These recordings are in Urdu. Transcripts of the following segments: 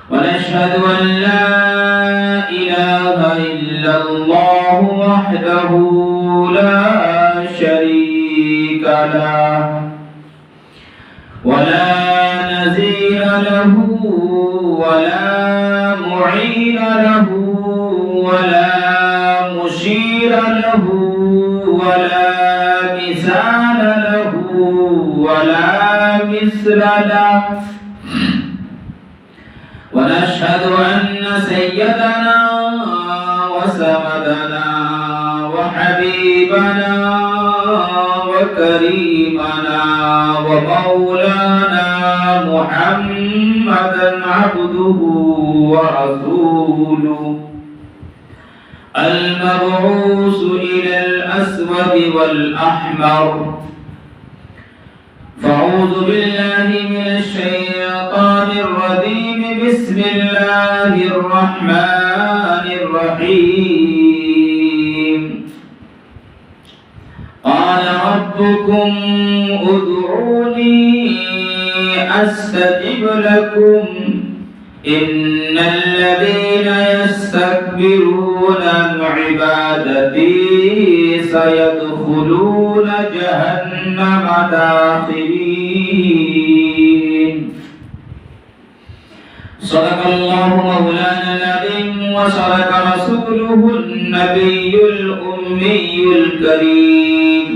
ونشهد أن لا إله إلا الله وحده لا شريك له ولا نظير له ولا معين له ولا مشير له ولا مثال له ولا مثل له ونشهد أن سيدنا وسندنا وحبيبنا وكريمنا ومولانا محمدا عبده ورسوله المبعوث إلى الأسود والأحمر. فأعوذ بالله من الشيطان الرجيم. بسم الله الرحمن الرحيم. قال ربكم ادعوني أستجب لكم إن الذين يستكبرون عن عبادتي سيدخلون جهنم داخرين. صدق الله مولانا العظيم وصدق رسوله النبي الأمي الكريم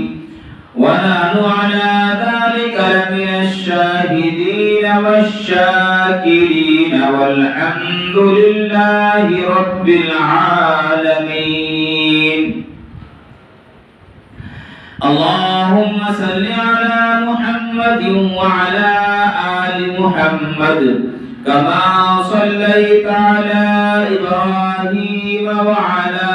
ونحن على ذلك لمن الشاهدين والشاكرين والحمد لله رب العالمين. اللهم صل على محمد وعلى آل محمد كما صليت على إبراهيم وعلى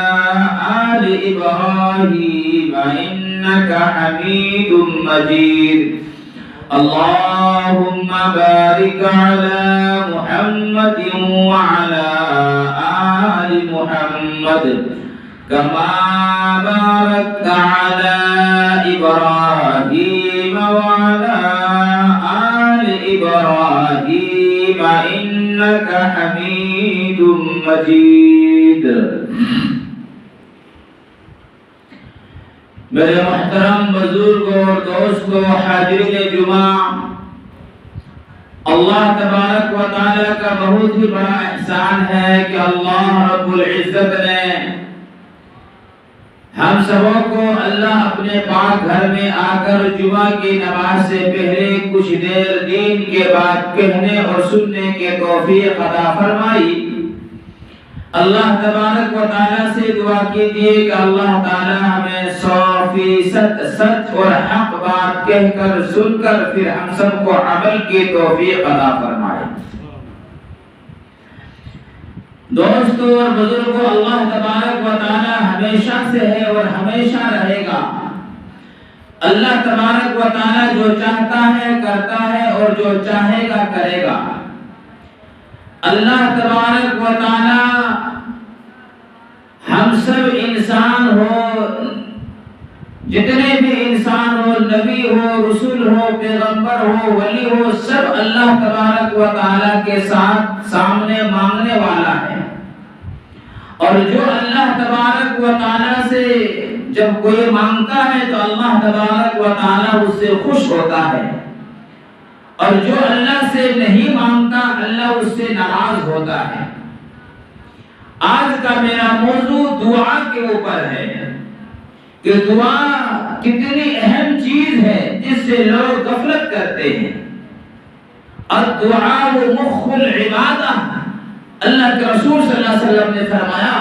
آل إبراهيم إنك حميد مجيد. اللهم بارك على محمد وعلى آل محمد كما باركت على إبراهيم وعلى آل إبراهيم إنك حميد مجيد. میرے محترم بزرگوں اور دوستوں حاضرین جمعہ، اللہ تبارک و تعالی کا بہت ہی بڑا احسان ہے کہ اللہ رب العزت نے ہم سبوں کو اللہ اپنے پاک گھر میں آ کر جمعہ کی نماز سے پہلے کچھ دیر دین کے بات کہنے اور سننے کے توفیق عطا فرمائی. اللہ تبارک و تعالی سے دعا کیجیے کہ اللہ تعالی ہمیں 100% سچ اور حق بات کہہ کر سن کر پھر ہم سب کو عمل کی توفیق عطا فرمائے. دوستوں اور بزرگوں، اللہ تبارک و تعالی ہمیشہ سے ہے اور ہمیشہ رہے گا. اللہ تبارک و تعالی جو چاہتا ہے کرتا ہے اور جو چاہے گا کرے گا. اللہ تبارک و تعالی ہم سب انسان ہو، جتنے بھی انسان ہو، نبی ہو، رسول ہو، پیغمبر ہو، ولی ہو، سب اللہ تبارک و تعالی کے ساتھ سامنے مانگنے والا ہے. اور جو اللہ تبارک و تعالی سے جب کوئی مانگتا ہے تو اللہ تبارک و تعالی اس سے خوش ہوتا ہے، اور جو اللہ سے نہیں مانگتا اللہ اس سے ناراض ہوتا ہے. آج کا میرا موضوع دعا کے اوپر ہے کہ دعا کتنی اہم چیز ہے جس سے لوگ غفلت کرتے ہیں. الدعاء مخ العبادہ، اللہ کے رسول صلی اللہ علیہ وسلم نے فرمایا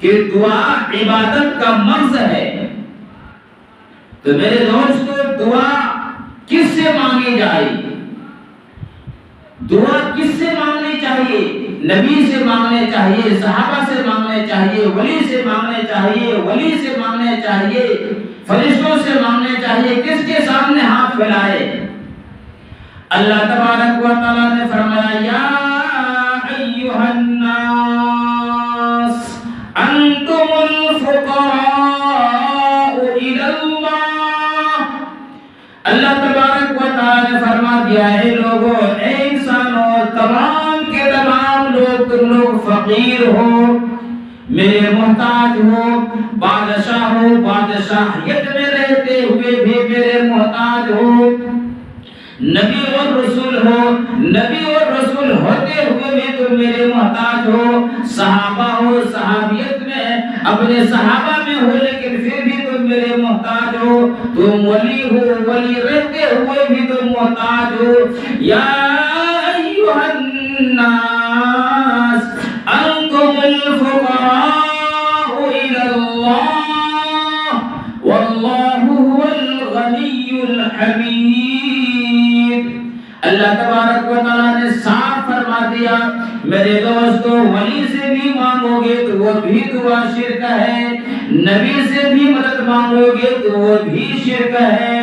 کہ دعا عبادت کا مغز ہے. تو میرے دوستو، دعا کس سے مانگی جائے؟ دعا کس سے مانگنی چاہیے؟ نبی سے مانگنے چاہیے، صحابہ سے مانگنے چاہیے، ولی سے مانگنے چاہیے، ولی سے مانگنے چاہیے، فرشتوں سے مانگنے چاہیے. کس کے سامنے ہاتھ پھیلائے؟ اللہ تبارک و تعالی نے فرمایا یا ایھا الناس انتم الفقراء الی اللہ. اللہ تبارک و تعالی نے فرما دیا ہے لوگوں، اے انسانوں، تمام کے تمام فقیر ہو، میرے محتاج ہو، بادشاہ ہو، بادشاہیت میں رہتے ہوئے بھی میرے محتاج ہو، نبی اور رسول ہو، نبی اور رسول ہوتے ہوئے بھی تم میرے محتاج ہو، صحابہ ہو، صحابیت میں اپنے صحابہ میں ہو لیکن پھر بھی تم میرے محتاج ہو، تم ولی ہو، ولی رہتے ہوئے بھی تم محتاج ہو۔ یا ایھا الناس انتم الفقراء الی اللہ واللہ هو الغنی الحمید۔ اللہ تبارک و تعالی نے صاف فرما دیا میرے دوستو، ولی سے بھی مانگو گے تو وہ بھی دعا شرک ہے، نبی سے بھی مدد مانگو گے تو وہ بھی شرک ہے،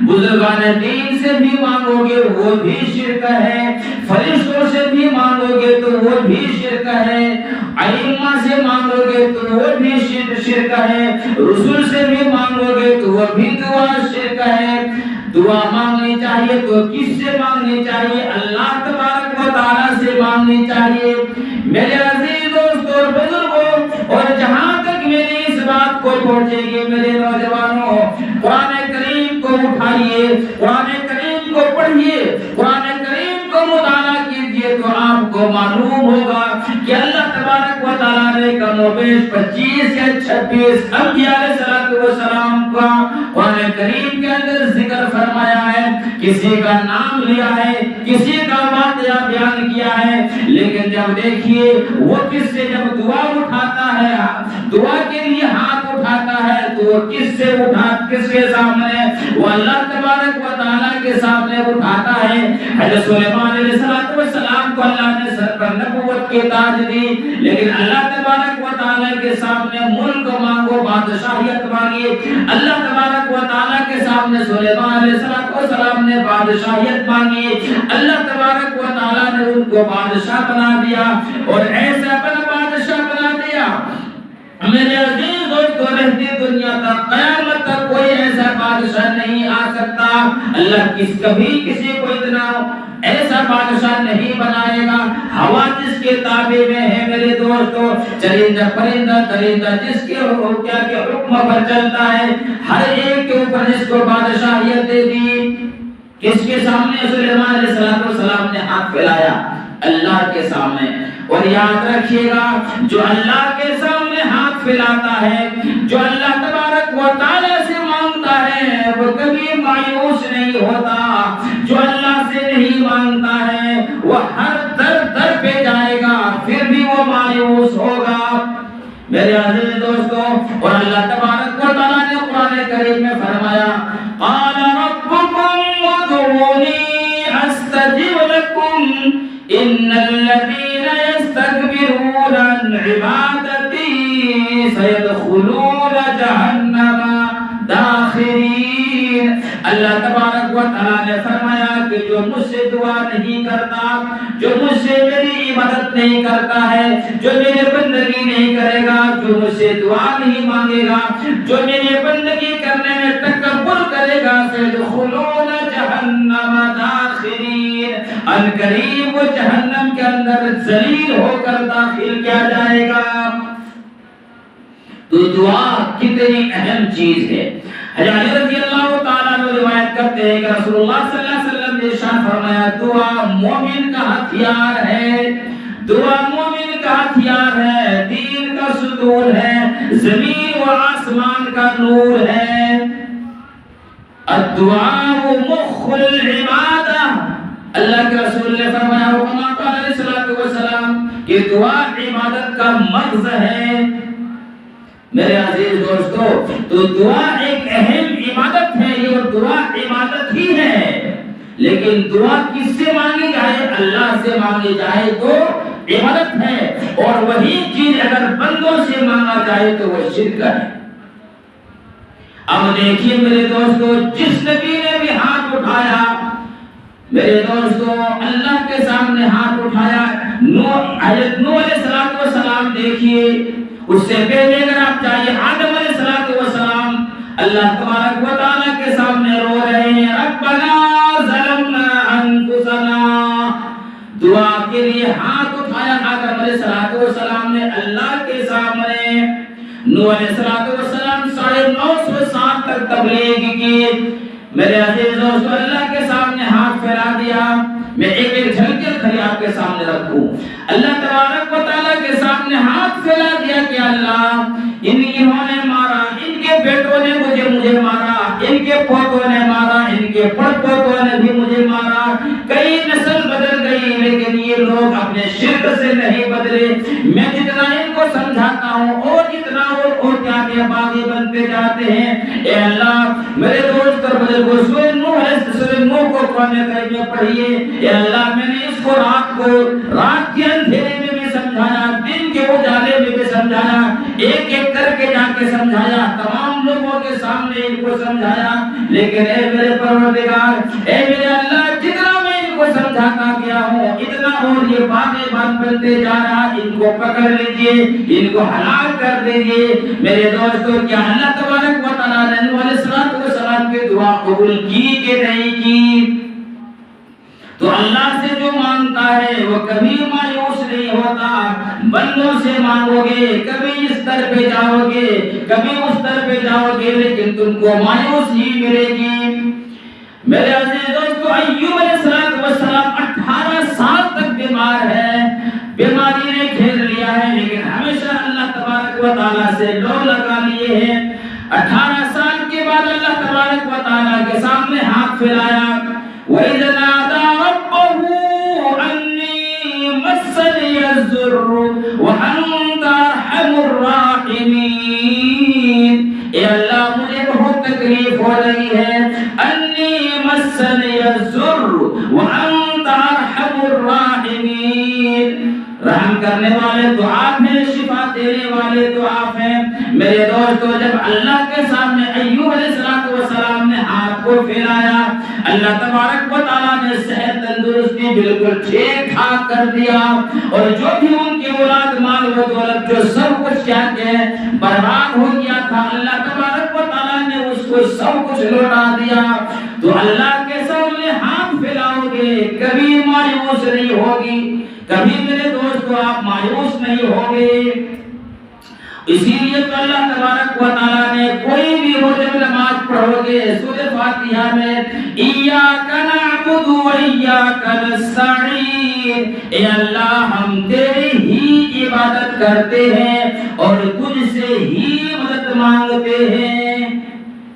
بزرگان دین سے بھی مانگو گے وہ بھی شرک ہے، فرشتوں سے بھی مانگو گے تو وہ بھی شرک ہے، ائمہ سے مانگو گے تو وہ بھی شرک ہے، رسول سے بھی مانگو گے تو وہ بھی دعا شرک ہے۔ دعا مانگنی چاہیے تو کس سے مانگنی چاہیے؟ اللہ تبارک و تعالی سے مانگنی چاہیے۔ میرے عزیز دوستوں اور بزرگوں، اور جہاں تک میری اس بات کو پہنچے گی میرے نوجوانوں، قرآن کریم کو اٹھائیے، قرآن کریم کو پڑھیے، قرآن کریم کو مطالعہ کیجیے تو آپ کو معلوم ہوگا کہ اللہ تبارک و تعالی نے کم و بیش 25 یا 26 انبیاء علیہ السلام کا قرآن کریم کے اندر ذکر فرمایا ہے، کسی کا نام لیا ہے، کسی کا واقعہ بیان کیا ہے، لیکن جب دیکھیے وہ کس سے جب دعا اٹھاتا ہے، دعا کے لیے ہاتھ اٹھاتا ہے تو وہ کس سے کس کے سامنے؟ وہ اللہ تبارک و تعالی کے سامنے اٹھاتا ہے۔ حضرت سلیمان علیہ السلام کو اللہ نے سر پر نبوت کی تاج دی، لیکن اللہ تبارک و تعالی کے سامنے ملک مانگو، بادشاہیت مانگی، اللہ تبارک و تعالی کے سامنے سلیمان علیہ السلام نے بادشاہیت مانگی، اللہ تبارک و تعالی نے ان کو بادشاہ بنا دیا، اور ایسا بادشاہ بنا دیا میرے عزیز دوستو، رہتی دنیا تک قیامت تک کوئی ایسا بادشاہ نہیں آ سکتا، اللہ کبھی کسی کو اتنا ایسا بادشاہ نہیں بنائے گا۔ ہوا جس کے تابع میں ہے میرے دوستو، چرندہ پرندہ درندہ جس کے حکم پر چلتا ہے، ہر ایک کے اوپر جس کو بادشاہیت دے دی، کس کے سامنے؟ سلیمان علیہ السلام نے ہاتھ پھیلایا، اللہ کے سامنے۔ اور یاد رکھیے گا، جو اللہ کے سامنے ہاتھ پھیلاتا ہے، جو اللہ تبارک و تعالی سے مانگتا ہے، وہ کبھی مایوس نہیں ہوتا، جو اللہ سے نہیں مانگتا ہے وہ ہر در پہ جائے گا پھر بھی وہ مایوس ہوگا۔ میرے عزیز دوستو، اور اللہ تبارک و تعالی نے قرآن کریم میں فرمایا، قال ربکم ادعونی استجب لکم ان الذین یستکبرون عن عبادتی سیدخلون جہنم داخرین۔ اللہ تبارک و تعالی نے فرمایا کہ جو مجھ سے دعا نہیں کرتا، جو مجھ سے میری عبادت نہیں کرتا ہے، جو میری بندگی نہیں کرے گا، جو مجھ سے دعا نہیں مانگے گا، جو میری بندگی کرنے میں تکبر کرے گا، سیدخلون جہنم داخرین، ان قریب وہ جہنم کے اندر ذلیل ہو کر داخل کیا جائے گا۔ تو دعا کتنی اہم چیز ہے۔ حضرت رضی اللہ تعالیٰ عنہ روایت کرتے ہیں کہ رسول اللہ صلی اللہ علیہ وسلم نے ارشاد فرمایا، دعا مومن کا ہتھیار ہے، دعا مومن کا ہتھیار ہے، دین کا ستون ہے، زمین و آسمان کا نور ہے۔ الدعاء مخ العبادہ، اللہ کے رسول نے فرمایا وکما قال علیہ الصلوۃ والسلام کہ دعا عبادت کا مغز ہے۔ میرے عزیز دوستو، تو دعا ایک اہم عبادت ہے، یہ دعا عبادت ہی ہے، لیکن دعا کس سے مانگی جائے؟ اللہ سے مانگی جائے تو عبادت ہے، اور وہی چیز اگر بندوں سے مانگا جائے تو وہ شرک ہے۔ اب دیکھیے میرے دوستو، جس نبی نے بھی ہاتھ اٹھایا، میرے دوستو اللہ کے سامنے ہاتھ اٹھایا، حضرت نوح علیہ السلام دیکھیے، اس سے پہلے اگر آپ چاہیے آدم علیہ السلام، اللہ تبارک و تعالیٰ کے سامنے رو رہے ہیں، ربنا ظلمنا انفسنا، دعا دعا کے لیے ہاتھ اٹھایا۔ آدم علیہ السلام نے اللہ کے سامنے، نوح علیہ السلام 950 سال تک تبلیغ کی۔ میرے عزیز دوستو اللہ کے سامنے ہاتھ پھیلا دیا۔ میں ایک ایک جھلک کھڑی آپ کے سامنے رکھوں۔ اللہ تبارک و تعالیٰ کے سامنے ہاتھ پھیلا دیا کہ اللہ انہوں نے مارا، ان کے بیٹوں نے مجھے مارا، ان کے پوتوں نے مارا، ان کے پڑپوتوں نے بھی مجھے مارا۔ کئی نسل بدل گئی لیکن یہ لوگ اپنے شرک سے نہیں بدلے۔ میں جتنا ان کو سمجھاتا ہوں اور جتنا اور کیا کہ باغی بنتے جاتے ہیں۔ اے اللہ میرے دوست اور بزرگوں، سورہ نوح کو قرآن کریم میں پڑھیے۔ اے اللہ میں نے اس کو رات کے اندھیرے میں بھی سمجھایا، دن کے اجالے میں بھی سمجھایا، ایک ایک کر کے جا کے سمجھایا، تمام لوگوں کے سامنے ان کو سمجھایا، لیکن اے میرے پروردگار، اے میرے اللہ، جتنا میں ان کو سمجھاتا گیا ہوں اتنا اور یہ باتیں بنتے جا رہا۔ ان کو پکڑ لیجئے، ان کو ہلاک کر دیجئے۔ میرے دوستو کیا اللہ تبارک و تعالیٰ نے نوح علیہ السلام کی دعا قبول کی کہ نہیں کی؟ تو اللہ سے جو مانگتا ہے وہ کبھی مایوس نہیں ہوتا۔ بندوں سے مانگو گے، کبھی اس در پہ جاؤ گے، کبھی اس در پہ جاؤ گے، لیکن تم کو مایوس ہی ملے گی۔ میرے عزیز دوستو ایوب علیہ السلام 18 سال تک بیمار ہے، بیماری نے گھیر لیا ہے، لیکن ہمیشہ اللہ تبارک و تعالیٰ سے لو لگا لیے ہیں۔ 18 سال کے بعد اللہ تبارک و تعالیٰ کے سامنے ہاتھ پھیلایا۔ وَإِذْ نَادَى رَبَّهُ أَنِّي مَسَّنِيَ الضُّرُّ وَأَنْتَ أَرْحَمُ الرَّاحِمِينَ۔ اے اللہ مجھے بہت تکلیف ہو رہی ہے۔ أَنِّي مَسَّنِيَ الضُّرُّ وَأَنْتَ أَرْحَمُ الرَّاحِمِينَ۔ رحم کرنے والے تو آپ ہیں، شفا دینے والے تو آپ ہیں۔ میرے دوستو جب اللہ کے سامنے ایوب علیہ السلام نے ہاتھ کو پھیلایا، اللہ تبارک و تعالیٰ نے صحت تندرستی بالکل ٹھیک ٹھاک کر دیا، اور جو بھی ان کی اولاد مال و دولت جو سب کچھ کیا کہ برباد ہو گیا تھا، اللہ تبارک و تعالیٰ نے اس کو سب کچھ لوٹا دیا۔ تو اللہ کے سامنے ہاتھ پھیلاؤ گے کبھی مایوس نہیں ہوگی، کبھی میرے دوستو آپ مایوس نہیں ہوگے۔ اسی لیے تو اللہ تبارک و تعالیٰ نے کوئی بھی ہو جب نماز پڑھو گے سورہ فاتحہ میں ایاک نعبد و ایاک نستعین، اے اللہ ہم تیری ہی عبادت کرتے ہیں اور تجھ سے ہی مدد مانگتے ہیں۔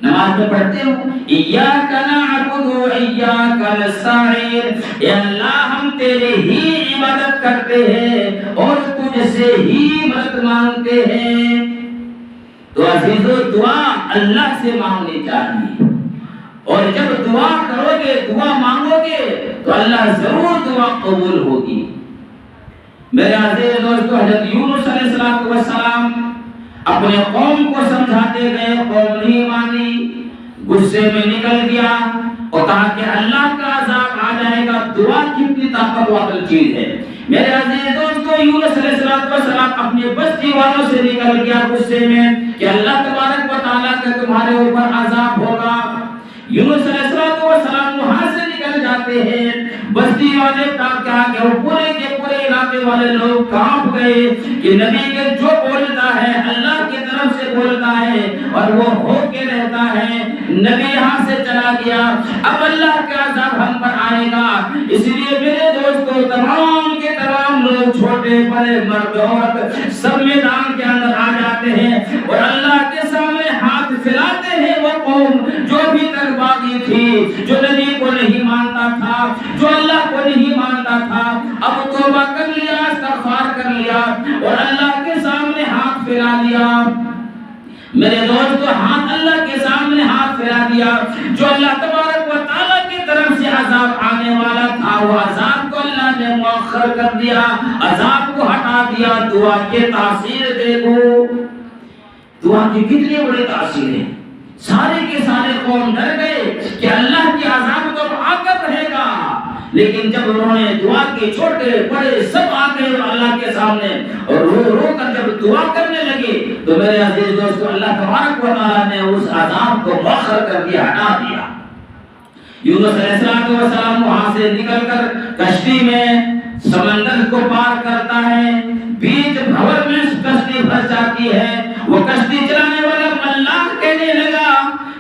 نماز میں پڑھتے ہو ایاک نعبد و ایاک نستعین، اے اللہ ہم تیرے ہی عبادت کرتے ہیں اور تجھ سے ہی مدد مانگتے ہیں۔ تو عزیزو دعا اللہ سے مانگنی چاہیے، اور جب دعا کرو گے، دعا مانگو گے تو اللہ ضرور دعا قبول ہوگی۔ میرے عزیز دوستو حضرت یونس علیہ السلام اپنے قوم کو سمجھاتے گئے، قوم نہیں مانی، غصے میں نکل گیا اور کہا کہ اللہ کا عذاب آ جائے گا۔ دعا کتنی طاقت والی چیز ہے۔ میرے عزیز دوستو یونس علیہ السلام اپنے بستی والوں سے نکل گیا غصے میں کہ اللہ تبارک و تعالیٰ کا تمہارے اوپر عذاب ہوگا۔ یونس علیہ السلام وہاں سے نکل جاتے ہیں، بستی والے کہا کہ وہ پورے کے پورے علاقے والے لوگ کانپ گئے کہ نبی کے جو بولتا ہے اللہ کی طرف سے بولتا ہے اور وہ ہو کے رہتا ہے۔ نبی یہاں سے چلا گیا، اب اللہ کا عذاب ہم پر آئے گا۔ اس لیے میرے دوستو تمام کے تمام لوگ، چھوٹے بڑے مرد عورت، سب میدان کے اندر آ جاتے ہیں اور اللہ کے سامنے ہاتھ پھیلاتے ہیں۔ وہ قوم جو بھی تک باقی تھی، جو نبی کو نہیں مانتا تھا، جو اللہ کو نہیں مانتا تھا، اب توبہ کر لیا، استغفار کر لیا اور اللہ کے سامنے ہاتھ پھیلا دیا۔ میرے دوستو ہاتھ اللہ کے سامنے ہاتھ پھیلا دیا۔ جو اللہ تبارک و تعالیٰ کی طرف سے عذاب آنے والا تھا، وہ عذاب کو اللہ نے مؤخر کر دیا، عذاب کو ہٹا دیا۔ دعا کی تاثیر دیکھو، دعا کی کتنی بڑی تاثیر ہے۔ سارے کے سارے قوم ڈر گئے کہ اللہ کی عذاب تو آ کر رہے گا، لیکن جب انہوں نے دعا کی، چھوٹے بڑے سب آ گئے اللہ کے سامنے اور رو رو کر جب دعا کرنے لگے تو میرے عزیز دوستو اللہ تبارک و تعالیٰ نے اس عذاب کو مؤخر کر دیا، ہٹا دیا۔ یونس علیہ السلام وہاں سے نکل کر کشتی میں سمندر کو پار کرتا ہے، بیچ بھور میں کشتی پھنس جاتی ہے۔ وہ کشتی چلانے والا ملاح کہنے لگا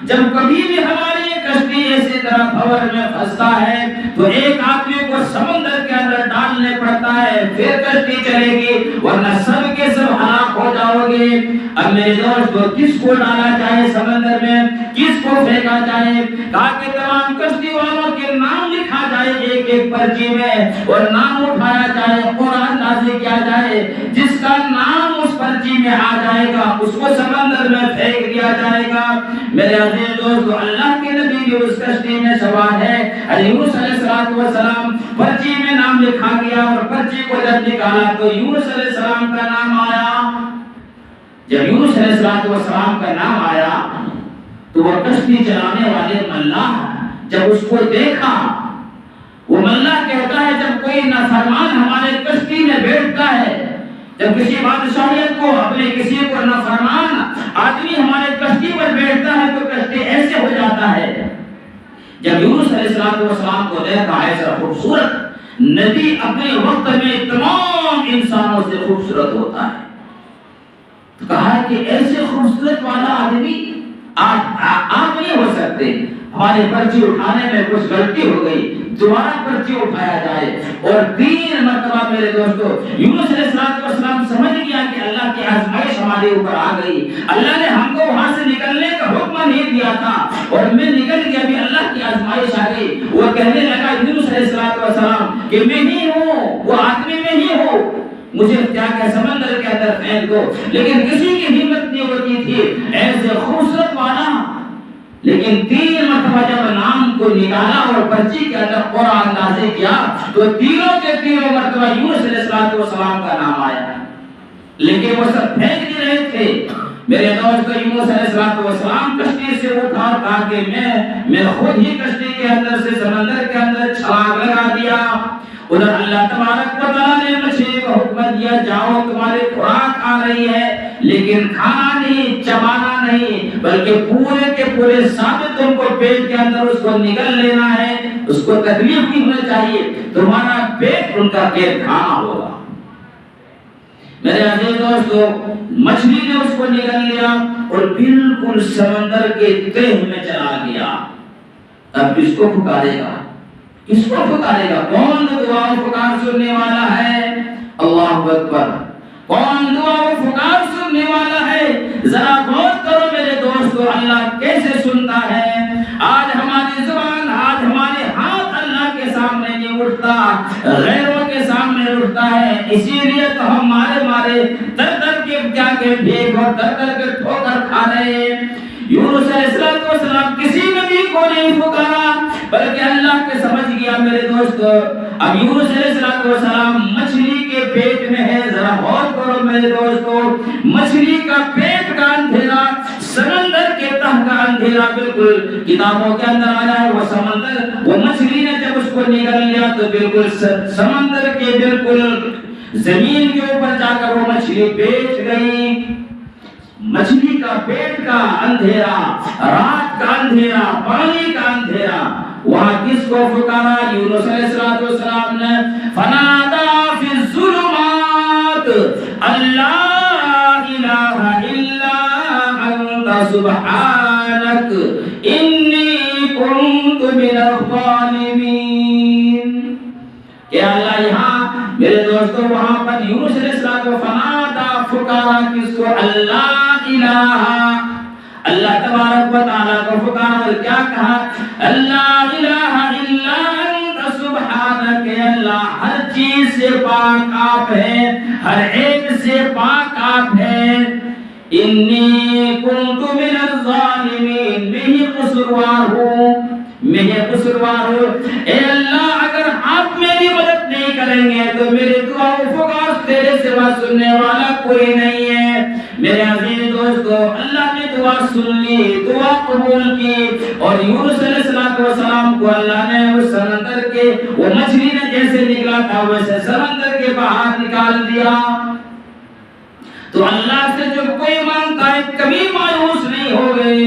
جب کبھی بھی ہماری کشتی اسی طرح بھور میں پھنستا ہے تو ایک آدمی کو سمندر کے اندر ڈالنے پڑتا ہے، پھر کشتی چلے گی، ورنہ سب کے سب ہلاک ہو جاؤ گے۔ اب میرے دوست کس کو ڈالا جائے سمندر میں، کس کو پھینکا جائے؟ کہا کہ تمام کشتی والوں کے نام لکھا جائے ایک ایک پرچی میں، اور نام اٹھایا جائے، قرآن نازل کیا جائے، جس کا نام اس پرچی میں آ جائے گا اس کو سمندر میں پھینک دیا جائے گا۔ میرے عزیز دوستو، اللہ کے نبی بھی اس کشتی میں سوار ہے۔ یونس علیہ السلام پرچی میں نام لکھا گیا، اور پرچی کو جب نکالا تو یونس علیہ السلام کا نام آیا۔ جب یونس علیہ السلام کا نام آیا تو وہ کشتی چلانے والے ملاح جب اس کو دیکھا، وہ ملاح کہتا ہے جب کوئی نافرمان ہمارے کشتی میں بیٹھتا ہے، جب کسی بادشاہیت کو اپنے کسی کو نافرمان آدمی ہمارے کشتی پر بیٹھتا ہے تو کشتی ایسے ہو جاتا ہے۔ جب یونس علیہ السلام کو دیکھا ایسا خوبصورت نبی اپنے وقت میں تمام انسانوں سے خوبصورت ہوتا ہے، تو کہا کہ ایسے خوبصورت والا آدمی آپ نہیں ہو سکتے، ہماری پرچی اٹھانے میں کچھ غلطی ہو گئی، دوبارہ پرچی اٹھایا جائے۔ اور 3 مرتبہ میرے دوستو یونس علیہ السلام سمجھ گیا کہ اللہ کی آزمائش ہمارے اوپر آ گئی، اللہ نے ہم کو وہاں سے نکلنے کا حکم نہیں دیا تھا اور میں نکل گیا، بھی اللہ کی آزمائش آ گئی۔ وہ کہنے لگا یونس علیہ السلام کہ میں ہی ہوں، وہ آدمی میں ہی ہوں، مجھے کیا کہ سمندر کے اندر پھینک دو، لیکن کسی کی ہمت نہیں ہوتی تھی ایسے خوبصورت والا۔ لیکن 3 مرتبہ جب نام کو نکالا اور پرچی کے اندر قرآن نازل کیا تو تینوں کے تینوں مرتبہ یونس علیہ السلام کا نام آیا، لیکن وہ سب پھینک دے رہے تھے۔ میرے دوست یونس علیہ السلام کشتی سے اٹھا اور کہا کہ میں خود ہی کشتی کے اندر سے سمندر کے اندر چھلانگ لگا دیا۔ ادھر اللہ تبارک و تعالی نے مچھلی کو حکم دیا جاؤ تمہاری خوراک آ رہی ہے، لیکن کھانا نہیں، چبانا نہیں، بلکہ پورے کے پورے ثابت تم کو پیٹ کے اندر اس کو نگل لینا ہے، اس کو تکلیف نہیں ہونا چاہیے، تمہارا پیٹ ان کا پیٹ کھانا ہوگا۔ میرے عزیز دوستو مچھلی نے اس کو نگل لیا اور بالکل سمندر کے تہ میں چلا گیا۔ اب کس کو پکارے گا، کس کو پکارے گا؟ کون دعا و پکار سننے والا ہے؟ اللہ اکبر! کون دعا و پکار سننے والا ہے؟ ذرا غور کرو میرے دوستو، اللہ کیسے سنتا ہے۔ آج ہماری زبان، آج ہمارے ہاتھ اللہ کے سامنے نہیں اٹھتا، غیروں کے سامنے اٹھتا ہے، اسی لیے تو ہم مارے در کے کیا کہ بھیک اور در کے ٹھوکر کھا رہے ہیں۔ یونس علیہ السلام کسی نبی کو نہیں پکارا بلکہ اللہ کے سمجھ گیا میرے دوست۔ اب یونس علیہ السلام مچھلی کے پیٹ میں ہے، ذرا غور کرو میرے دوستو، مچھلی کا پیٹ کا اندھیرا، سمندر کے تہ کا اندھیرا بالکل کتابوں کے اندر آیا ہے۔ وہ سمندر، وہ مچھلی نے جب اس کو نگل لیا تو بالکل سمندر کے بالکل زمین کے اوپر جا کر وہ مچھلی بیٹھ گئی۔ مچھلی کا پیٹ کا اندھیرا، رات کا اندھیرا، پانی کا اندھیرا، وہاں کس کو پکارا؟ یونس علیہ السلام نے فنادا فی الظلمات اللہ الہ الا انت سبحانک انی کنت من الظالمین۔ کہ اللہ یہاں میرے دوستو وہاں پر یونس علیہ السلام فنادا پکارا کس کو؟ اللہ الہ، اللہ تبارک و تعالیٰ کو پکارا اور کیا کہا؟ اللہ الہ الا انت سبحانک، اللہ ہر چیز سے پاک آپ ہیں، ہر ایک سے پاک آپ ہیں۔ انی کنت من الظالمین، میں ہی قصوروار ہوں، میں ہی قصوروار ہوں۔ اے اللہ اگر آپ میری مدد نہیں کریں گے تو میرے دعا و پکار تیرے سوا سننے والا کوئی نہیں ہے۔ میرے عزیز دوستو اللہ نے دعا سن لی، دعا قبول کی، اور یونس علیہ السلام کو اللہ نے اس سمندر کے، وہ مچھلی نے جیسے نکلا تھا ویسے سمندر کے باہر نکال دیا۔ تو اللہ سے جو کوئی مانگتا ہے کبھی مایوس نہیں ہو گئے،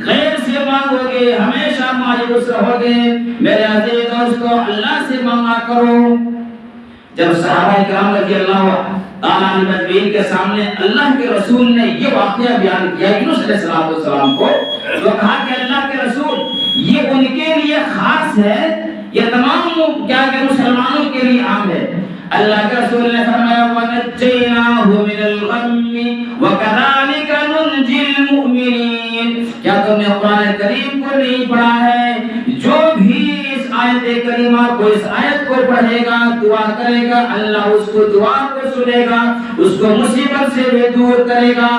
غیر سے مانگو گے ہمیشہ مایوس رہو گے۔ میرے عزیز دوستو اللہ سے مانگا کرو۔ جب صحابہ کرام رضی اللہ تعالیٰ عنہ مجمعین کے سامنے اللہ کے رسول نے یہ واقعہ بیان کیا یونس علیہ السلام کو، تو کہا کہ اللہ کے رسول یہ ان کے لیے خاص ہے، یہ تمام کیا کہ مسلمانوں کے لیے عام ہے۔ اللہ کے رسول نے فرمایا وَنَجَّيْنَاهُ مِنَ الْغَمِّ وَكَذَلِكَ نُنْجِي الْمُؤْمِنِينَ۔ کیا تم نے قرآن کریم کو نہیں پڑھا ہے؟ جو بھی اس آیت کریمہ کو اس آیت کو پڑھے گا دعا کرے گا، اللہ اس کو دعا کو سنے گا، اس کو مصیبت سے بھی دور کرے گا۔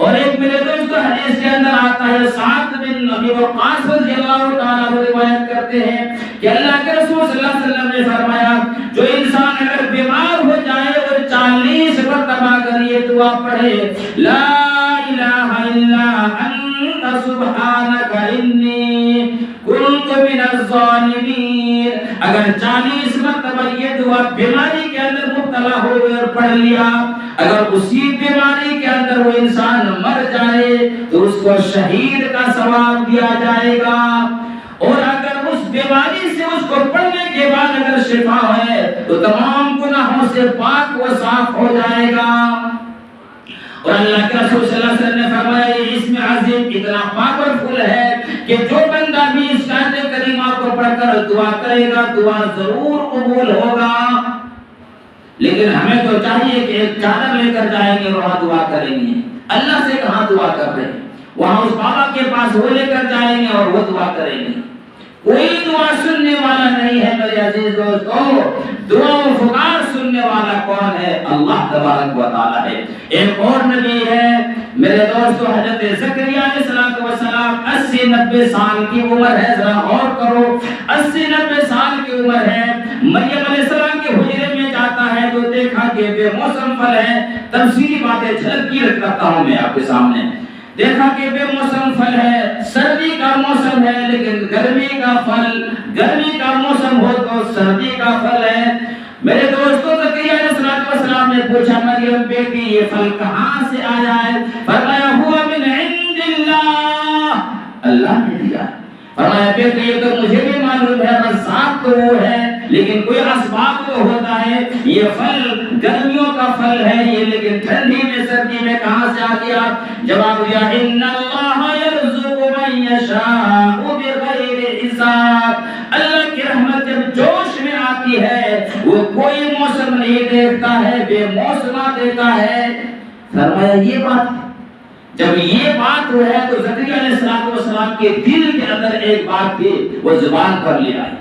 اور ایک میرے دوستو حدیث کے اندر آتا ہے سعد بن ابی وقاص رضی اللہ تعالیٰ عنہ روایت کرتے ہیں کہ اللہ کے رسول صلی اللہ علیہ وسلم نے فرمایا جو انسان اگر بیمار ہو جائے اور 40 مرتبہ اگر یہ دعا پڑھے لا الہ الا انت سبحانک انی کنت من الظالمین، اگر 40 مرتبہ یہ دعا بیماری کے اندر مبتلا ہو اور پڑھ لیا، اگر اسی بیماری کے اندر وہ انسان مر جائے تو اس کو شہید کا ثواب دیا جائے گا، اور اگر اس بیماری سے اس کو پڑھنے کے بعد اگر شفا ہے تو تمام گناہوں سے پاک و صاف ہو جائے گا۔ اور اللہ کے رسول صلی اللہ علیہ وسلم نے فرمایا یہ اسم عظیم اتنا پاورفل ہے کہ جو بندہ بھی اس آیت کریمہ کو پڑھ کر دعا کرے گا دعا ضرور قبول ہوگا۔ لیکن ہمیں تو چاہیے کہ ایک چادر لے کر جائیں گے وہاں دعا کریں گے، اللہ سے کہاں دعا کر رہے ہیں، وہاں اس بابا کے پاس وہ لے کر جائیں گے اور وہ دعا کریں گے۔ کوئی دعا سننے والا نہیں ہے میرے عزیز دوستو، دعا و فقار سننے والا کون ہے؟ اللہ تبارک و تعالی ہے۔ ایک اور نبی ہے میرے دوستو حضرت زکریا علیہ السلام 80-90 سال کی عمر ہے، ذرا غور کرو 80-90 سال کی عمر ہے۔ مریم علیہ السلام کے حجرے میں جاتا ہے تو دیکھا کہ بے موسم پھل ہے، تفصیلی باتیں جھلک کی رکھتا ہوں میں آپ کے سامنے۔ دیکھا کہ بے موسم پھل ہے، سردی کا موسم ہے لیکن گرمی کا پھل، گرمی کا موسم ہو تو سردی کا پھل ہے۔ میرے دوستوں زکریا علیہ السلام نے پوچھا مریم بیٹی یہ پھل کہاں سے آیا ہے؟ فرمایا ہوا من عند اللہ، اللہ نے دیا۔ فرمایا بیٹی یہ تو مجھے بھی معلوم ہے رزاق تو وہ ہے لیکن کوئی اسباب تو ہوتا ہے، یہ پھل گرمیوں کا پھل ہے یہ لیکن ٹھنڈی میں سردی میں کہاں سے آ گیا؟ جواب دیا ان اللہ یرزق من یشاء بغیر حساب، اللہ کی رحمت جب جوش میں آتی ہے وہ کوئی موسم نہیں دیکھتا ہے، بے موسمہ دیتا ہے۔ فرمایا یہ بات جب یہ بات ہے تو زکریا علیہ السلام کے دل کے اندر ایک بات تھی وہ زبان پر لے آئی،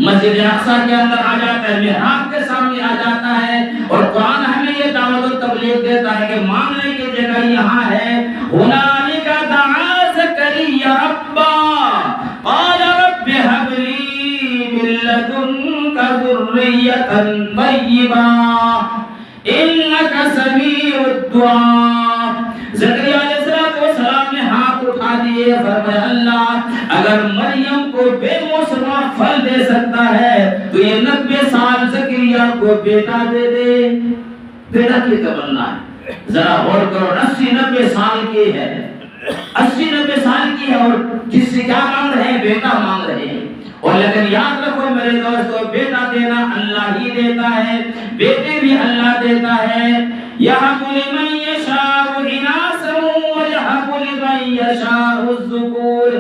مسجد اقصی کے اندر آ جاتا ہے، محراب کے سامنے آ جاتا ہے اور قرآن ہمیں یہ دعوت و تبلیغ دیتا ہے کہ مانگنے کی جگہ یہاں ہے۔ ہنالک دعا زکریا ربا قال رب هب لي من لدنك ذرية طيبة إنك سميع الدعاء۔ زکریا علیہ السلام نے ہاتھ اٹھا دیے، فرمایا اللہ اگر مریم کو بے موسمہ پھل دے سکتا ہے تو یہ 90 سال زکریا کو بیٹا دے دے۔ بیٹا کی تمنا ہے، ذرا غور کرو 80-90 سال کی ہے، 80-90 سال کی ہے اور جس سے کیا مانگ رہے ہیں؟ بیٹا مانگ رہے ہیں۔ اور لیکن یاد رکھو میرے دوستو بیٹا دینا اللہ ہی دیتا ہے، بیٹے بھی اللہ دیتا ہے۔ یَهَبُ لِمَن یَشَاءُ إِنَاثًا وَيَهَبُ لِمَن یَشَاءُ الذُّکُورَ۔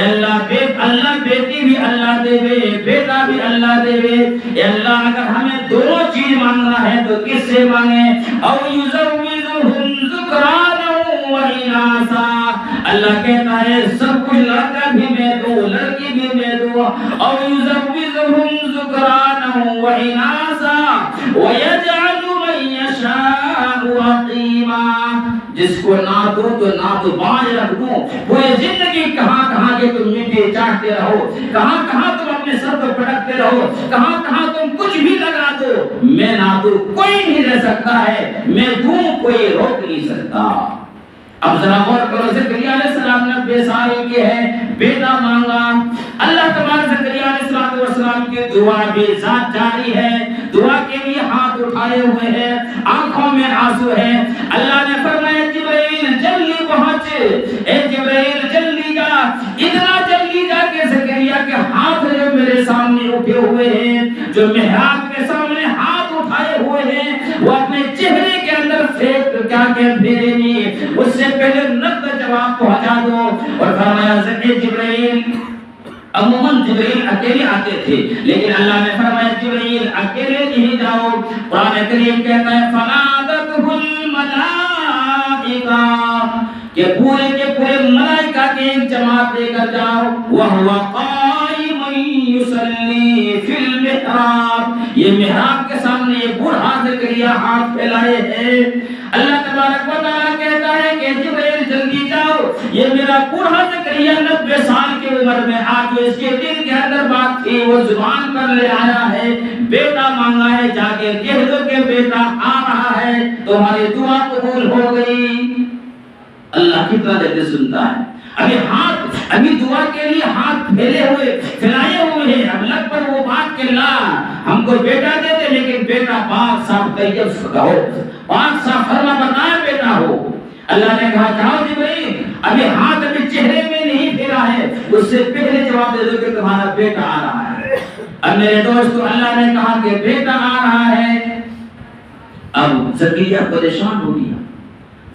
اللہ بیٹی بھی اللہ دے وے، بیٹا بھی اللہ دے وے۔ اے اللہ اگر ہمیں دونوں چیز مانگنا ہے تو کس سے مانگیں؟ او یزوجہم ذکرانا واناثا، اللہ کہتا ہے سب کچھ لڑکا بھی میں دوں لڑکی بھی میں دوں۔ او یزوجہم ذکرانا واناثا ویجعل من یشاء عقیما، جس کو نہ دوں تو نہ تو باز رکھ دوں، پوری زندگی کہاں کہاں کے تم مٹی چاٹتے رہو، کہاں کہاں تم اپنے سر کو پٹکتے رہو، کہاں کہاں تم کچھ بھی لگا دو، میں نہ دوں کوئی نہیں رہ سکتا ہے، میں دوں کوئی روک نہیں سکتا۔ اب ذرا غور کرو زکریا علیہ السلام 90 سال کے ہیں، بیٹا مانگا، اللہ تبارک زکریا علیہ السلام کی دعا بھی ذات جاری ہے، دعا کے لیے ہاتھ اٹھائے ہوئے ہیں، آنکھوں میں آنسو ہے۔ اللہ نے فرمایا جبرائیل جلدی پہنچ، اے جبرائیل جلدی جا، اتنا جلدی جا کے زکریا کے ہاتھ جو میرے سامنے اٹھے ہوئے ہیں، جو محراب کے سامنے ہاتھ اٹھائے ہوئے ہیں، وہ اپنے چہرے کے اندر پھینک کیا کہ پھیرے نہیں، اس سے پہلے نقد جواب پہنچا دو۔ اور فرمایا جبرائیل، عموماً جبرائیل اکیلے آتے تھے، لیکن اللہ نے فرمایا جبرائیل اکیلے نہیں جاؤ۔ قرآن کریم کہتا ہے فنادتہ الملائکہ، کہ پورے کے پورے ملائکہ کی ایک جماعت لے کر جاؤ۔ وَهُوَ قَائِمٌ يُصَلِّي فِي الْمِحْرَابِ، یہ محراب کے سامنے یہ بوڑھا زکریا ہاتھ پھیلائے ہیں۔ اللہ تبارک و تعالیٰ کہتا ہے کہ جبرائیل جلدی جاؤ، یہ میرا بوڑھا زکریا 90 سال کی عمر میں آج جو اس کے دل کے اندر بات تھی وہ زبان پر لے آیا ہے، بیٹا مانگا ہے، جا کے کہہ دو کہ بیٹا آ رہا ہے، تمہاری دعا قبول ہو گئی۔ اللہ کتنا جلدی سنتا ہے۔ ابھی دعا کے لیے ہاتھ پھیلائے ہوئے ہیں، اب لگ پر وہ بات کہ لا ہم کو بیٹا دیتے، لیکن بیٹا پاک صاف طیب کا ہو، پاک صاف فرما بردار بیٹا ہو۔ اللہ نے کہا جاؤ جبرائیل، ہاتھ چہرے میں نہیں پھیرا ہے، اس سے پہلے جواب دے دو کہ تمہارا بیٹا آ رہا ہے۔ اب میرے دوستو اللہ نے کہا کہ بیٹا آ رہا ہے۔ اب زکریا پریشان ہو گیا،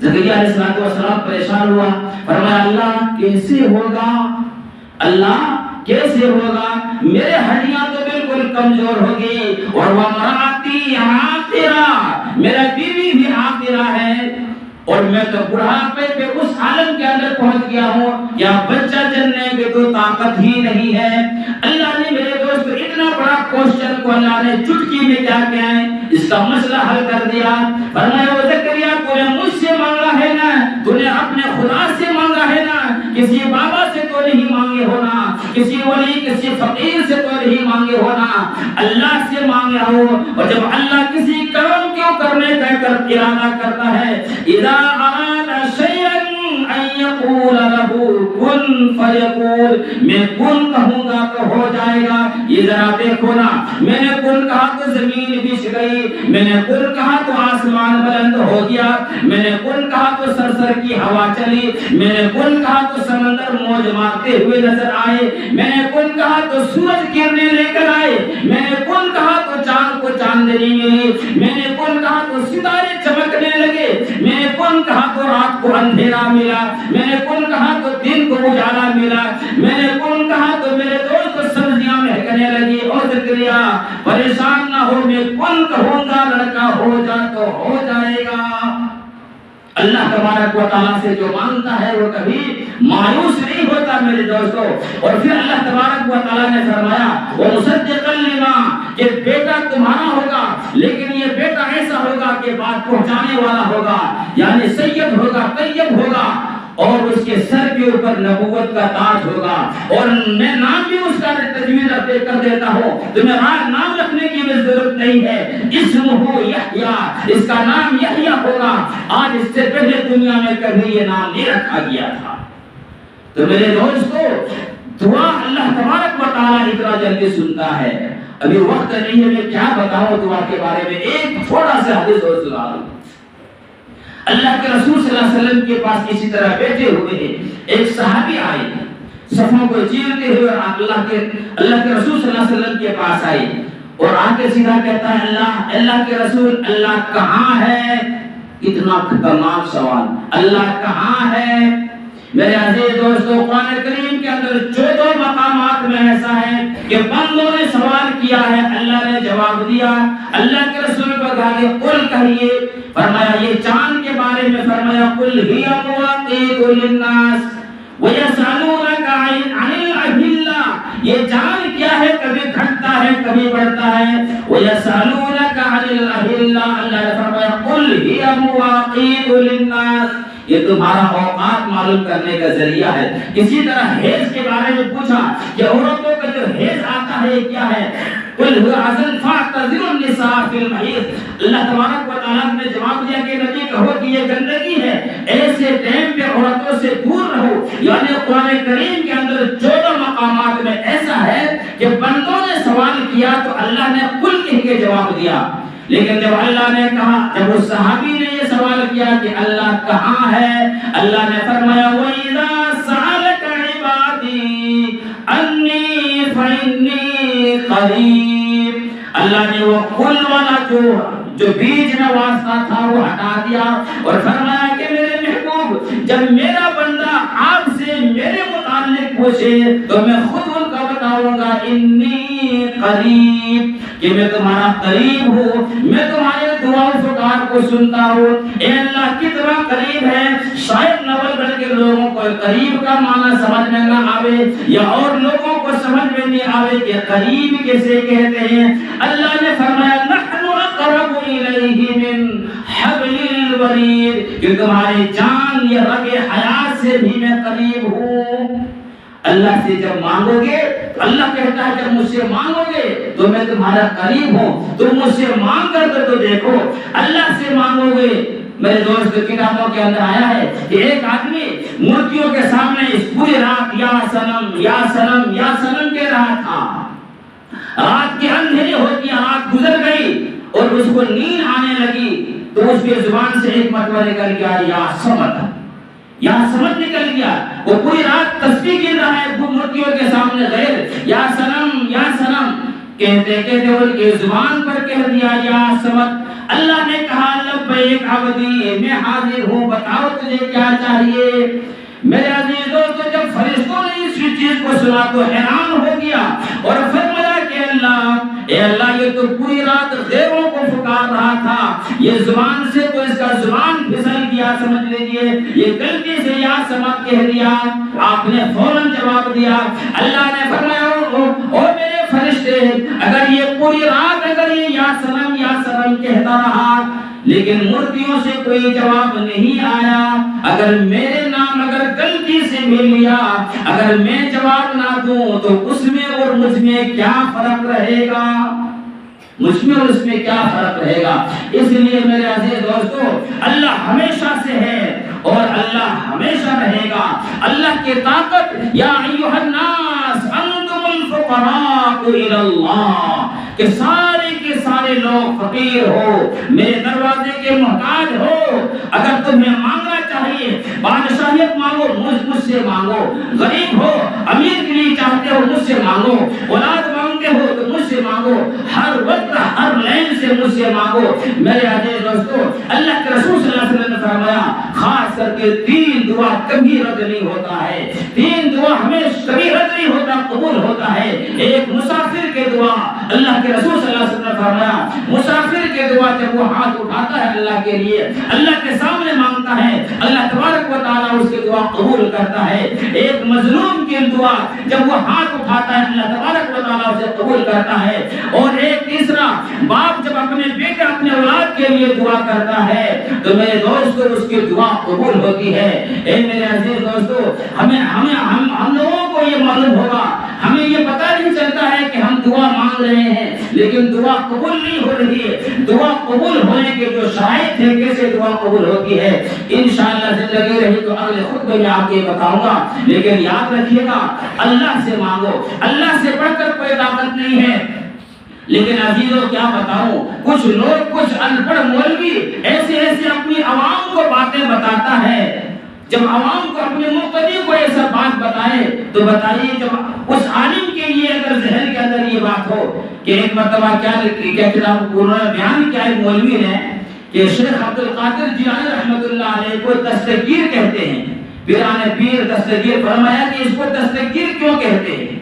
زکریا علیہ السلام پریشان ہوا، فرمایا اللہ کیسے ہوگا، اللہ کیسے ہوگا، میرے ہڈیاں تو بالکل کمزور ہو گئی، اور وامراتی عاقرہ، میرا بیوی بھی عاقرہ ہے، اور میں تو بڑھاپے پہ اس عالم کے اندر پہنچ گیا ہوں یا بچہ جننے کی تو طاقت ہی نہیں ہے۔ اللہ نے میرے دوست اتنا بڑا کوشچن کو اللہ نے چٹکی میں کیا کیا ہے اس کا مسئلہ حل کر دیا۔ فرمایا وہ زکریا تو نے مجھ سے مانگا ہے نا، تو نے اپنے خدا سے مانگا ہے نا، کسی بابا سے تو نہیں مانگے ہونا، کسی ولی کسی فقیر سے تو نہیں مانگے ہونا، اللہ سے مانگے ہو۔ اور جب اللہ کسی کام کیوں کرنے کا ارادہ کرتا ہے، اذا اراد شيئا ان يقول له كن فيكون، میں کن کہوں گا تو ہو جائے گا۔ یہ ذرا دیکھو نا، میں نے کن کہا تو زمین بچھ گئی، میں نے کن کہا تو آسمان بلند ہو گیا، میں نے کن کہا تو سرسر کی ہوا چلی، میں نے کن کہا تو سمندر موج مارتے ہوئے نظر آئے، میں نے کن کہا تو سورج کرنے لے کر آئے، میں نے کن کہا تو چاند کو چاندنی ملی، میں نے کن کہا تو ستارے چمکنے لگے، میں نے کن کہا تو رات کو اندھیرا ملا، میں نے کن کہا تو دن کو اجالا ملا، میں نے کن کہا تو میرے دوست کو سبزیاں مہکنے لگی۔ اور زکریا پریشان نہ ہو، میں کن کہوں گا لڑکا ہو جا تو ہو جائے گا۔ اللہ تبارک و تعالیٰ سے جو مانگتا ہے وہ کبھی مایوس نہیں ہوتا میرے دوستو۔ اور پھر اللہ تبارک و تعالیٰ نے فرمایا وَمُصَدِّقًا لِمَا، کہ بیٹا تمہارا ہوگا، لیکن یہ بیٹا ایسا ہوگا کہ بات پہنچانے والا ہوگا، یعنی سید ہوگا، طیب ہوگا، اور اس کے سر کے اوپر نبوت کا تاج ہوگا۔ اور میں نام بھی اس کا تجویز کر دیتا ہوں، تمہیں نام رکھنے کی بھی ضرورت نہیں ہے، اسمہ یحییٰ، اس کا نام یحییٰ ہوگا۔ آج اس سے پہلے دنیا میں کبھی یہ نام نہیں رکھا گیا تھا۔ تو میرے دوستو دعا اللہ تبارک و تعالیٰ اتنا جلدی سنتا ہے۔ ابھی وقت نہیں ہے میں کیا بتاؤں دعا کے بارے میں، ایک تھوڑا سا حدیث اور سنا دوں۔ اللہ کے رسول صلی اللہ علیہ وسلم کے پاس اسی طرح بیٹھے ہوئے ہیں، ایک صحابی آئے صفوں کو چیرتے ہوئے اللہ کے رسول صلی اللہ علیہ وسلم کے پاس آئے اور آ کے سیدھا کہتا ہے اللہ کے رسول اللہ کہاں ہے؟ اتنا خطرناک سوال، اللہ کہاں ہے؟ میرے عزیز دوستو قرآن کریم کے اندر 14 مقامات میں ایسا ہے کہ بندوں نے سوال کیا ہے، اللہ نے جواب دیا۔ اللہ کے رسول کو کہا کہ قل کہیے، فرمایا یہ چاند کے بارے میں فرمایا قل ہی مواقیت للناس وَيَسْأَلُونَكَ عَنِ الْأَهِلَّةِ، یہ چاند کیا ہے، کبھی گھٹتا ہے کبھی بڑھتا ہے۔ وَيَسْأَلُونَكَ عَنِ الْأَهِلَّةِ، اللہ نے فرمایا قل ہی مواقیت للناس، یہ تمہارا اوقات معلوم کرنے کا ذریعہ ہے۔ اسی طرح حیض کے بارے میں پوچھا کہ عورتوں کا جو حیض آتا ہے کیا ہے؟ قل هو اذن فاعتزلوا النساء في المحيض، اللہ تبارک و تعالیٰ نے جواب دیا کہ نبی کہو کہ یہ گندگی ہے، ایسے ٹائم پہ عورتوں سے دور رہو۔ یعنی قرآن کریم کے اندر 14 مقامات میں ایسا ہے کہ بندوں نے سوال کیا تو اللہ نے قل کہہ کے جواب دیا، لیکن جب اللہ نے کہا، جب اس صحابی نے یہ سوال کیا کہ اللہ کہاں ہے، اللہ نے فرمایا وَإِذَا سَأَلَكَ عِبَادِي قریب. اللہ نے وہ کل والا جو بیج نوازتا تھا وہ ہٹا دیا اور فرمایا کہ میرے محبوب جب میرا بندہ آپ سے میرے متعلق پوچھے تو میں خود ان کا بتاؤں گا انی قریب کہ میں تمہارا قریب ہوں, میں تمہارے دعا و فکار کو سنتا ہوں. اے اللہ کتنا قریب ہے. شاید نول گڑھ کے لوگوں کو قریب کا معنی سمجھ میں نہ آوے یا اور لوگوں کو سمجھ میں نہیں آوے کہ قریب کیسے کہتے ہیں. اللہ نے فرمایا نحن اقرب الیہ من حبل الورید کہ تمہاری جان یا رگ حیات سے بھی میں قریب ہوں. اللہ سے جب مانگو گے تو اللہ کہتا ہے جب مجھ سے مانگو گے تو میں تمہارا قریب ہوں. تم مجھ سے مانگ کر تو دیکھو, اللہ سے مانگو گے. میرے دوست کتابوں کے اندر آیا ہے کہ ایک آدمی مورتیوں کے سامنے اس پوری رات یا سنم یا سنم یا سنم کہہ رہا تھا. رات کی اندھیری ہوتی, رات گزر گئی اور اس کو نیند آنے لگی تو اس کی زبان سے ایک مرتبہ نکل گیا یا سمت, یا سمجھ نکل گیا. وہ پوری رات تسبیح گر رہا ہے مورتیوں کے سامنے غیر یا سنم کہتے کہتے ان کی زبان پر کہہ دیا یا سمت. اللہ نے کہا لبیک عبدی میں حاضر ہوں, بتاؤ تجھے کیا چاہیے. میرے عزیز دوستو جب فرشتوں نے اس چیز کو سنا تو حیران ہو گیا اور فرمایا کہ اے اللہ یہ تو پوری رات غیروں کو پکار رہا تھا, یہ زبان سے تو اس کا زبان پھسل گیا, سمجھ لیجئے یہ غلطی سے یا سمت کہہ دیا. آپ نے فوراً جواب دیا. اللہ نے فرمایا او میرے فرشتے اگر یہ پوری رات اگر یہ یا سنم کہتا رہا لیکن مورتیوں سے کوئی جواب نہیں آیا, اگر میرے نام اگر غلطی سے بھی لیا, اگر میں جواب نہ دوں تو اس میں اور مجھ میں کیا فرق رہے گا, مجھ میں اور اس میں کیا فرق رہے گا. اس لیے میرے عزیز دوستو اللہ ہمیشہ سے ہے اور اللہ ہمیشہ رہے گا. اللہ کی طاقت یا ایھا الناس انتم الفقراء الی اللہ کہ سارے کے سارے لوگ فقیر ہو, میرے دروازے کے محتاج ہو. اگر تمہیں مانگنا چاہیے بادشاہیت مانگو مجھ سے مانگو, غریب ہو امیر کے لیے چاہتے ہو مجھ سے مانگو, اولاد مانگتے ہو تو مجھ سے مانگو, ہر وقت ہر لین سے مجھ سے مانگو. میرے عزیز دوستو اللہ کے رسول صلی اللہ علیہ وسلم نے فرمایا خاص کر کے 3 دعا کبھی رد نہیں ہوتا ہے, 3 دعا ہمیشہ کبھی رد نہیں ہوتا, قبول ہوتا ہے. ایک مسافر کے دعا, اللہ کے رسول صلی اللہ علیہ وسلم نے فرمایا مسافر کے دعا جب وہ ہاتھ اٹھاتا ہے اللہ کے لیے, اللہ کے سامنے مانگتا ہے, اللہ تبارک و تعالیٰ اس کی دعا قبول کرتا ہے. ایک مظلوم کی دعا جب وہ ہاتھ اٹھاتا ہے اللہ تبارک و تعالیٰ اسے قبول کرتا ہے. اور ایک تیسرا باپ جب اپنے بیٹے اپنے اولاد کے لیے دعا کرتا ہے تو میرے دوستو اس کی دعا قبول ہوتی ہے. اے میرے عزیز دوستو ہم لوگوں کو یہ معلوم ہوگا, ہمیں یہ پتہ نہیں چلتا ہے کہ ہم دعا مانگ رہے ہیں لیکن دعا قبول نہیں ہو رہی ہے. دعا قبول ہونے کے جو شرائط ہیں کیسے دعا قبول ہوتی ہے انشاءاللہ زندگی رہی تو اگلے خطبے میں آپ کو بتاؤں گا. لیکن یاد رکھیے گا اللہ سے مانگو, اللہ سے بڑھ کر کوئی طاقت نہیں ہے. لیکن عزیزوں کیا بتاؤں, کچھ لوگ کچھ ان پڑھ مولوی ایسے اپنی عوام کو باتیں بتاتا ہے. جب عوام کو اپنے مقتدی کو ایسا بات بتائے تو بتائیے جب اس عالم کے لیے اگر ذہن کے اندر یہ بات ہو کہ ایک مرتبہ کیا کتاب انہوں نے بیان کیا ہے مولوی نے کہ شیخ عبد القادر جیلانی رحمۃ اللہ علیہ کو دستگیر کہتے ہیں. پیران پیر دستگیر, فرمایا کہ اس کو دستگیر کیوں کہتے ہیں.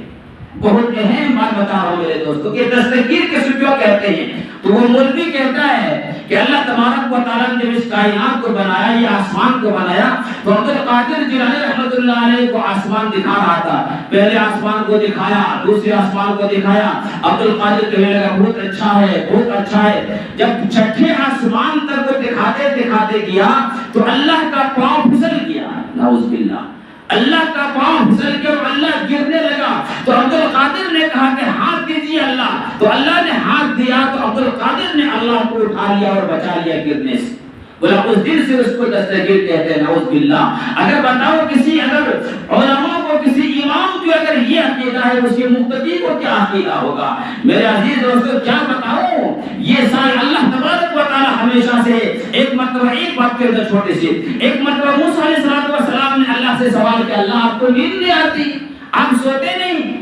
بہت اہم بات بتا رہا ہوں میرے دوستوں کہ دستگیر کس کیوں کہتے ہیں. تو وہ مولوی کہتا ہے کہ اللہ تبارک و تعالیٰ نے جب اس کائنات کو بنایا, یہ آسمان کو بنایا تو عبد القادر جیلانی رحمۃ اللہ علیہ کو آسمان دکھا رہا تھا. پہلے آسمان کو دکھایا, دوسرے آسمان کو دکھایا. عبد القادر کہنے لگا بہت اچھا ہے, بہت اچھا ہے. جب چھٹے آسمان تک وہ دکھاتے گیا تو اللہ کا پاؤں پھسل گیا, نعوذ باللہ, اللہ کا پاؤں پھسل گیا اور اللہ گرنے لگا. تو عبد القادر نے کہا کہ ہاتھ دیجیے اللہ, تو اللہ نے ہاتھ دیا تو عبد القادر نے اللہ کو اٹھا لیا اور بچا لیا گرنے سے. بولا اس دن سے اس کو دستگیر کہتے ہیں, نعوذ باللہ. اگر بتاؤ کسی اگر علماء کو کسی امام کو اگر یہ عقیدہ ہے اس کے مقتدی کو کیا عقیدہ ہوگا. میرے عزیز دوستو کیا بتاؤں, یہ سارے اللہ تبارک و تعالی ہمیشہ سے. ایک مرتبہ ایک بات کے اندر چھوٹی سی, ایک مرتبہ موسیٰ علیہ السلام نے اللہ سے سوال کیا اللہ آپ کو نیند نہیں آتی, آپ سوتے نہیں.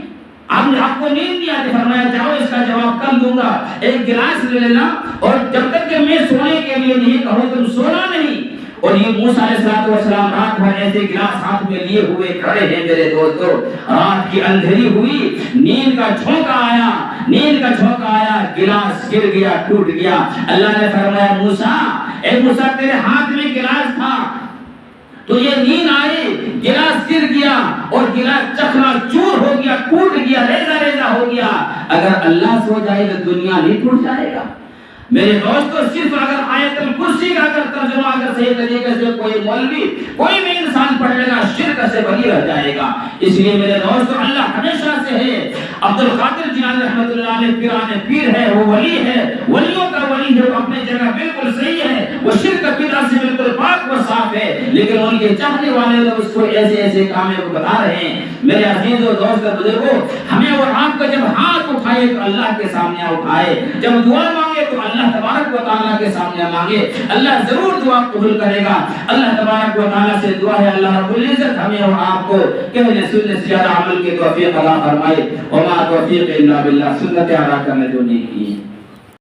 آپ کو نیند نہیں آتی، فرمایا جاؤ اس کا جواب کل دوں گا، ایک گلاس لے لینا اور جب تک کہ میں سونے کے لیے نہیں کہوں تم سونا نہیں۔ اور یہ موسیٰ علیہ السلام رات بھر ایسے گلاس ہاتھ میں لیے ہوئے کھڑے ہیں میرے دوستو، رات کی اندھیری ہوئی، نیند کا جھونکا آیا، گلاس گر گیا، ٹوٹ گیا۔ اللہ نے فرمایا موسیٰ، اے موسیٰ تیرے ہاتھ میں گلاس تھا، تو یہ نیند آئی، گلاس گر گیا اور گلاس چکنا چور ہو گیا، ٹوٹ گیا، ریزہ ہو گیا۔ اگر اللہ سو جائے تو دنیا نہیں ٹوٹ جائے گا؟ میرے دوستو صرف اگر آیت الکرسی کا اگر ترجمہ اگر صحیح طریقے سے کوئی مولوی کوئی بھی انسان پڑھ لے گا شرک سے بری رہ جائے گا۔ اس لیے میرے دوستو اللہ ہمیشہ سے ہے۔ عبد القادر جیلانی رحمۃ اللہ علیہ پیران پیر ہے، وہ ولی ہے، ولیوں کا ولی ہے، وہ اپنے جگہ بالکل صحیح ہے، وہ شرک بدعت سے بالکل پاک و صاف ہے، لیکن ان کے چاہنے والے لوگ اس کو ایسے کام بتا رہے ہیں۔ میرے عزیزو دوستو بزرگو، ہمیں اور آپ کو جب ہاتھ اٹھائے تو اللہ کے سامنے اٹھائے، جب دعا مانگے تو اللہ تبارک و تعالیٰ کے سامنے مانگے، اللہ ضرور دعا قبول کرے گا۔ اللہ تبارک و تعالیٰ سے دعا ہے اللہ رب العزت ہمیں اور آپ کو کہنے سننے سے زیادہ عمل کی توفیق عطا فرمائے۔ وما توفیق الا باللہ، سنت ادا کرنے جو نہیں کی ہے۔